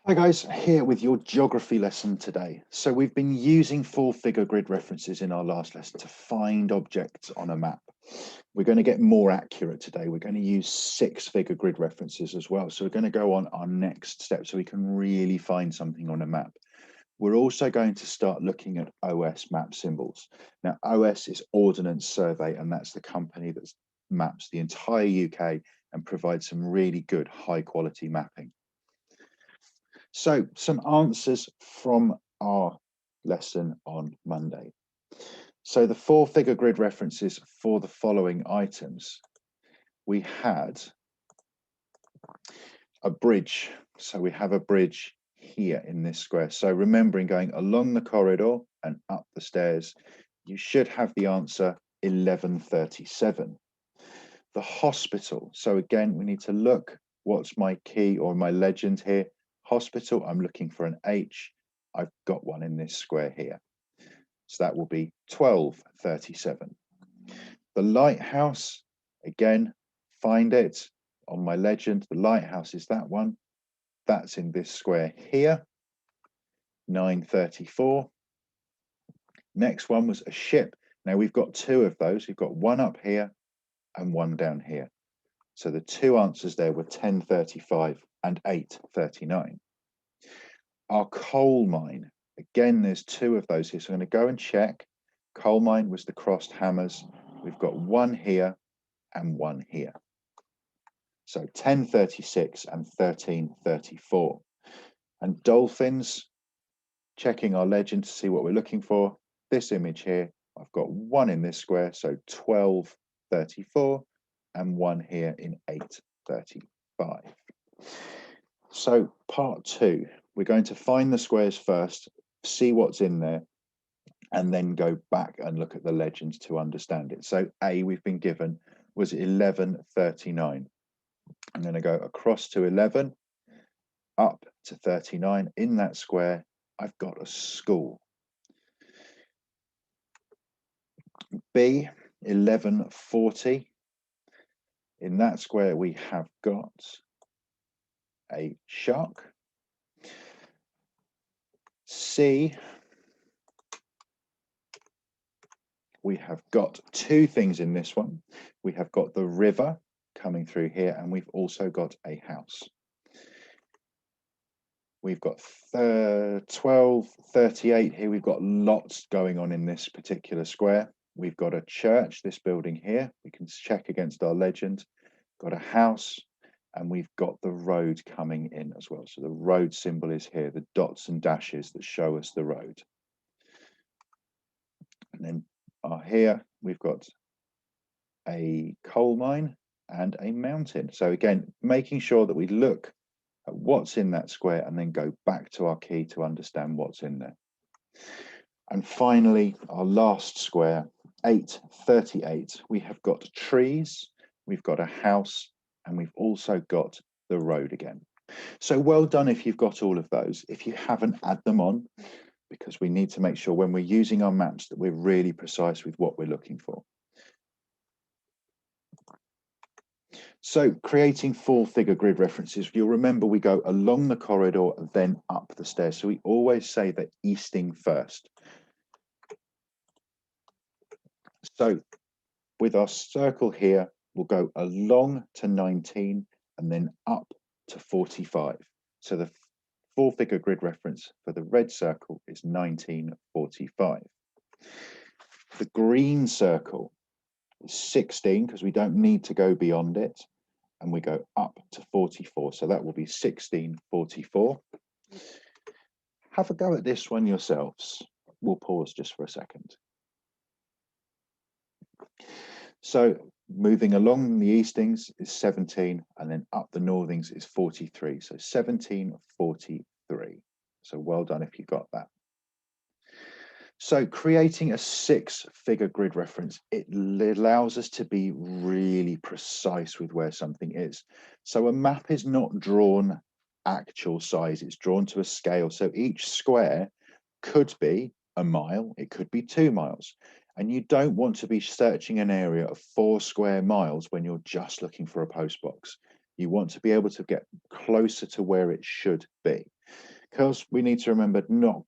Hi guys, here with your geography lesson today. So we've been using full-figure grid references in our last lesson to find objects on a map. We're going to get more accurate today. We're going to use six-figure grid references as well. So we're going to go on our next step so we can really find something on a map. We're also going to start looking at OS map symbols. Now, OS is Ordnance Survey, and that's the company that maps the entire UK and provides some really good high-quality mapping. So some answers from our lesson on Monday. So the four-figure grid references for the following items. We had a bridge. So we have a bridge here in this square. So remembering going along the corridor and up the stairs, you should have the answer 1137. The hospital. So again, we need to look, what's my key or my legend here? Hospital, I'm looking for an H. I've got one in this square here. So that will be 1237. The lighthouse, again, find it on my legend. The lighthouse is that one. That's in this square here, 934. Next one was a ship. Now we've got two of those. We've got one up here and one down here. So the two answers there were 1035 and 839. Our coal mine, again, there's two of those here. So I'm going to go and check. Coal mine was the crossed hammers. We've got one here and one here. So 1036 and 1334. And dolphins, checking our legend to see what we're looking for. This image here, I've got one in this square, so 1234, and one here in 835. So part two, we're going to find the squares first, see what's in there, and then go back and look at the legends to understand it. So A, we've been given, was 1139. I'm going to go across to 11, up to 39. In that square, I've got a school. B, 1140. In that square, we have got a shark. C, we have got two things in this one. We have got the river coming through here, and we've also got a house. We've got 1238 here. We've got lots going on in this particular square. We've got a church, this building here. We can check against our legend. Got a house, and we've got the road coming in as well. So the road symbol is here, the dots and dashes that show us the road. And then here we've got a coal mine and a mountain. So again, making sure that we look at what's in that square and then go back to our key to understand what's in there. And finally, our last square, 838, we have got trees, we've got a house, and we've also got the road again. So well done if you've got all of those. If you haven't, add them on, because we need to make sure when we're using our maps that we're really precise with what we're looking for. So creating full-figure grid references, you'll remember we go along the corridor, then up the stairs. So we always say that easting first. So with our circle here, we'll go along to 19 and then up to 45. So the full-figure grid reference for the red circle is 1945. The green circle is 16 because we don't need to go beyond it, and we go up to 44. So that will be 1644. Have a go at this one yourselves. We'll pause just for a second. So moving along the eastings is 17, and then up the northings is 43. So 1743. So well done if you got that. So creating a six-figure grid reference, it allows us to be really precise with where something is. So a map is not drawn actual size, it's drawn to a scale. So each square could be a mile, it could be 2 miles. And you don't want to be searching an area of 4 square miles when you're just looking for a post box. You want to be able to get closer to where it should be. because we need to remember that not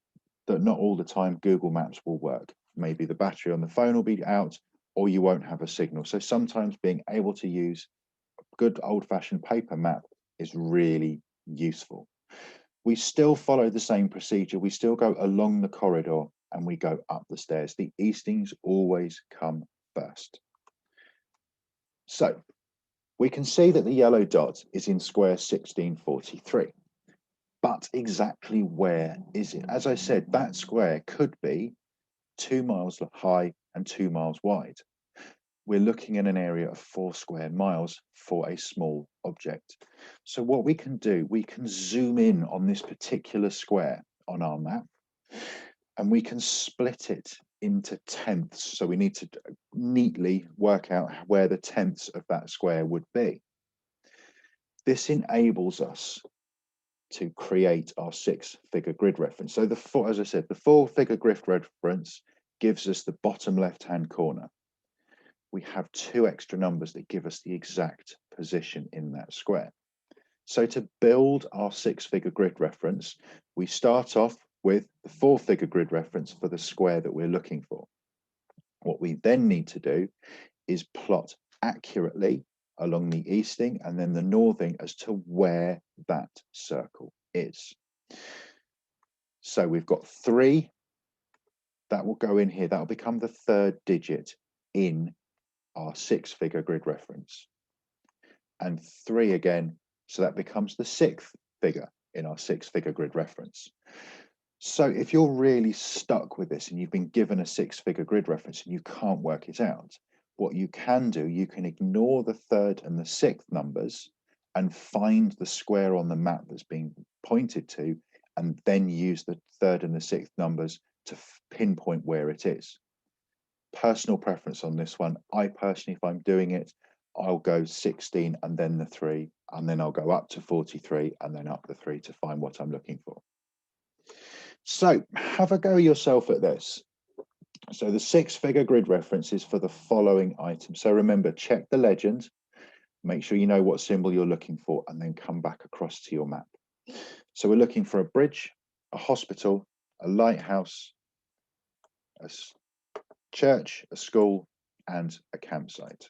all the time Google Maps will work. Maybe the battery on the phone will be out, or you won't have a signal. So sometimes being able to use a good old-fashioned paper map is really useful. We still follow the same procedure. We still go along the corridor and we go up the stairs. The eastings always come first. So we can see that the yellow dot is in square 1643. But exactly where is it? As I said, that square could be 2 miles high and 2 miles wide. We're looking at an area of 4 square miles for a small object. So what we can do, we can zoom in on this particular square on our map, and we can split it into tenths. So we need to neatly work out where the tenths of that square would be. This enables us to create our 6-figure grid reference. So as I said, the 4-figure grid reference gives us the bottom left-hand corner. We have 2 extra numbers that give us the exact position in that square. So to build our 6-figure grid reference, we start off with the 4-figure grid reference for the square that we're looking for. What we then need to do is plot accurately along the easting and then the northing as to where that circle is. So we've got 3 that will go in here. That will become the 3rd digit in our 6-figure grid reference, and 3 again, so that becomes the 6th figure in our 6-figure grid reference. So if you're really stuck with this and you've been given a 6-figure grid reference and you can't work it out, what you can do, you can ignore the 3rd and the 6th numbers and find the square on the map that's being pointed to, and then use the 3rd and the 6th numbers to pinpoint where it is. Personal preference on this one. I personally, if I'm doing it, I'll go 16 and then the 3, and then I'll go up to 43 and then up the 3 to find what I'm looking for. So have a go yourself at this. So the 6-figure grid reference is for the following items. So remember, check the legend, make sure you know what symbol you're looking for, and then come back across to your map. So we're looking for a bridge, a hospital, a lighthouse, a church, a school, and a campsite.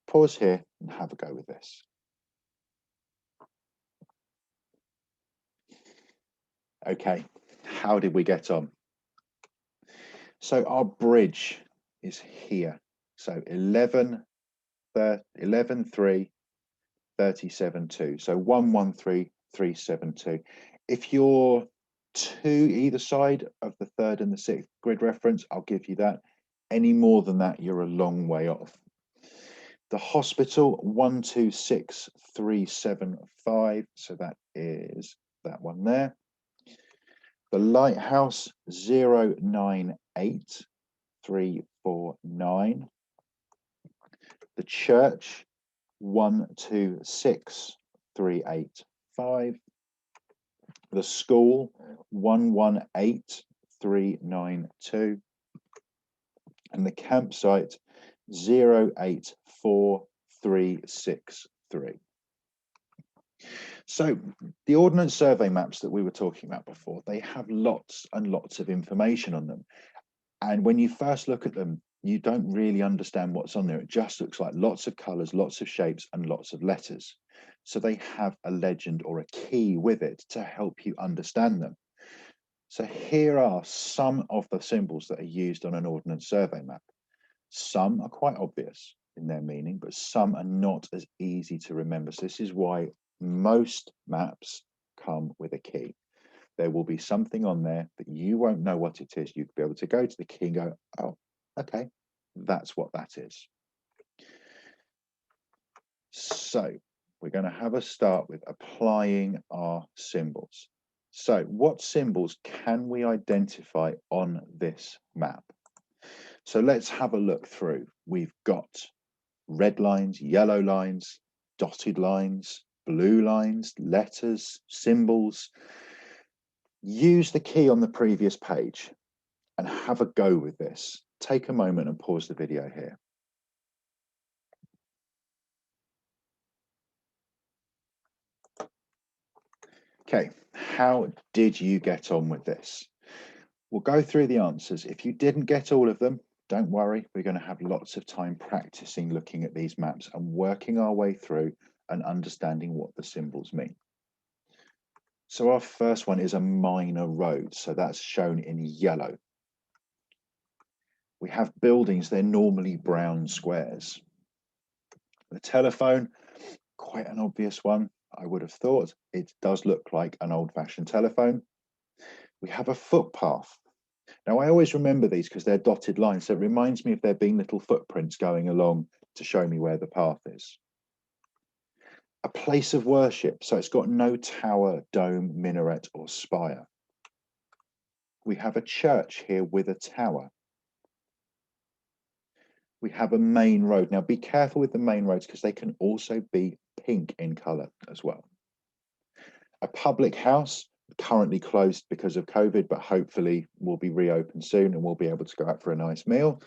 Pause here and have a go with this. Okay, how did we get on? So our bridge is here. So 11, 3, 37, 2. So 113372. If you're 2 either side of the 3rd and the 6th grid reference, I'll give you that. Any more than that, you're a long way off. The hospital 126375. So that is that one there. The lighthouse 098349. The church 126385. The school 118392. And the campsite 084363. So the Ordnance survey maps that we were talking about before, they have lots and lots of information on them. And when you first look at them, you don't really understand what's on there. It just looks like lots of colors, lots of shapes, and lots of letters. So they have a legend or a key with it to help you understand them. So here are some of the symbols that are used on an Ordnance survey map. Some are quite obvious in their meaning, but some are not as easy to remember. So this is why most maps come with a key. There will be something on there that you won't know what it is. You'd be able to go to the key and go, oh, okay, that's what that is. So we're going to have a start with applying our symbols. So what symbols can we identify on this map? So let's have a look through. We've got red lines, yellow lines, dotted lines, blue lines, letters, symbols. Use the key on the previous page and have a go with this. Take a moment and pause the video here. Okay, how did you get on with this? We'll go through the answers. If you didn't get all of them, don't worry. We're going to have lots of time practicing looking at these maps and working our way through and understanding what the symbols mean. So our first one is a minor road. So that's shown in yellow. We have buildings. They're normally brown squares. The telephone, quite an obvious one. I would have thought it does look like an old-fashioned telephone. We have a footpath. Now, I always remember these because they're dotted lines. So it reminds me of there being little footprints going along to show me where the path is. A place of worship. So it's got no tower, dome, minaret, or spire. We have a church here with a tower. We have a main road. Now, be careful with the main roads because they can also be pink in colour as well. A public house, currently closed because of COVID, but hopefully will be reopened soon and we'll be able to go out for a nice meal.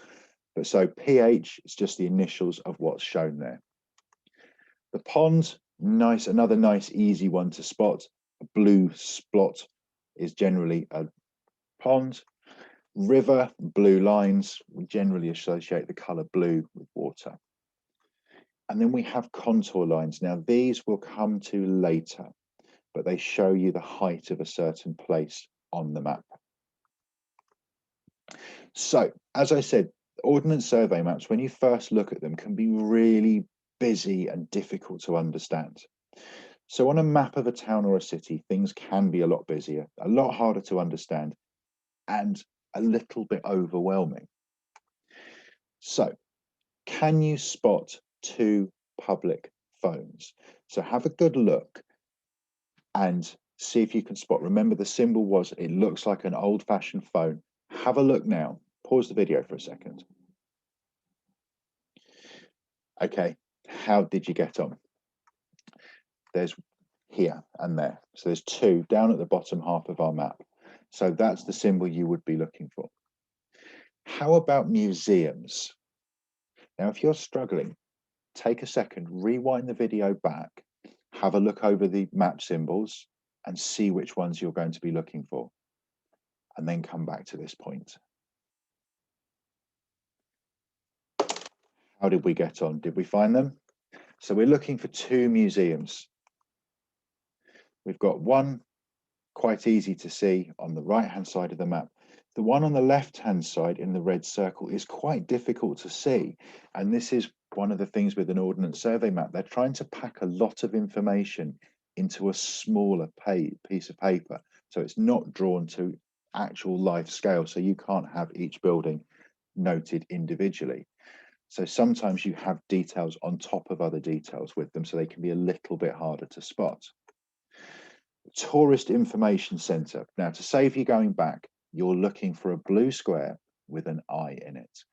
But so PH is just the initials of what's shown there. The pond, nice, another nice, easy one to spot. A blue spot is generally a pond. River, blue lines, we generally associate the colour blue with water. And then we have contour lines. Now, these we'll come to later, but they show you the height of a certain place on the map. So, as I said, Ordnance Survey maps, when you first look at them, can be really busy and difficult to understand. So on a map of a town or a city, things can be a lot busier, a lot harder to understand, and a little bit overwhelming. So, can you spot two public phones? So have a good look and see if you can spot. Remember, the symbol was, it looks like an old-fashioned phone. Have a look now. Pause the video for a second. Okay, how did you get on? There's here and there. So there's two down at the bottom half of our map. So that's the symbol you would be looking for. How about museums? Now, if you're struggling, take a second, rewind the video back, have a look over the map symbols and see which ones you're going to be looking for, and then come back to this point. How did we get on? Did we find them? So we're looking for two museums. We've got one quite easy to see on the right-hand side of the map. The one on the left-hand side in the red circle is quite difficult to see. And this is one of the things with an Ordnance Survey map. They're trying to pack a lot of information into a smaller piece of paper. So it's not drawn to actual life scale. So you can't have each building noted individually. So sometimes you have details on top of other details with them, so they can be a little bit harder to spot. Tourist Information Centre. Now, to save you going back, you're looking for a blue square with an eye in it.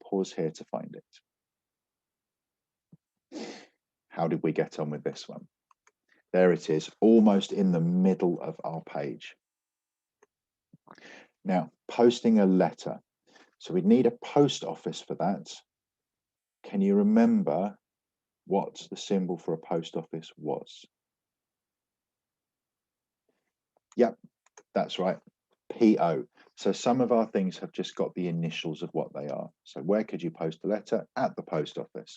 Pause here to find it. How did we get on with this one? There it is, almost in the middle of our page. Now, posting a letter. So we'd need a post office for that. Can you remember what the symbol for a post office was? Yep, that's right, PO. So some of our things have just got the initials of what they are. So where could you post a letter? At the post office.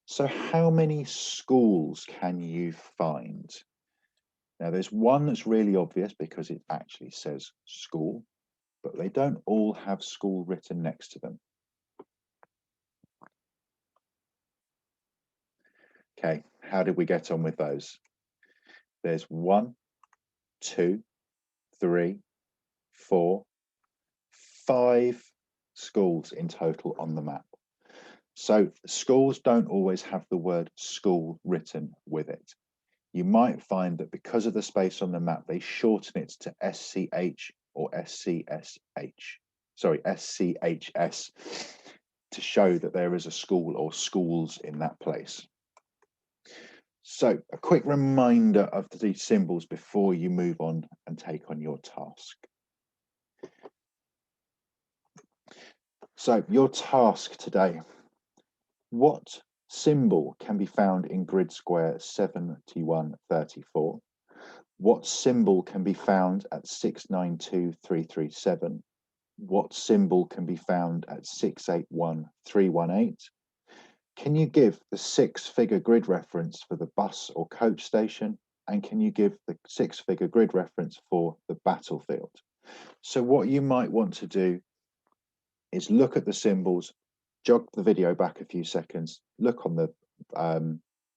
So how many schools can you find? Now there's one that's really obvious because it actually says school, but they don't all have school written next to them. Okay, how did we get on with those? There's 1, 2, 3, 4, 5 schools in total on the map. So schools don't always have the word school written with it. You might find that because of the space on the map, they shorten it to SCH or SCSH, sorry, SCHS, to show that there is a school or schools in that place. So a quick reminder of these symbols before you move on and take on your task. So your task today, what symbol can be found in grid square 7134? What symbol can be found at 692337? What symbol can be found at 681318? Can you give the 6-figure grid reference for the bus or coach station? And can you give the 6-figure grid reference for the battlefield? So what you might want to do is look at the symbols, jog the video back a few seconds, look on the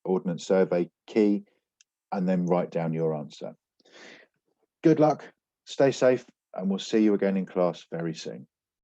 Ordnance Survey key, and then write down your answer. Good luck, stay safe, and we'll see you again in class very soon.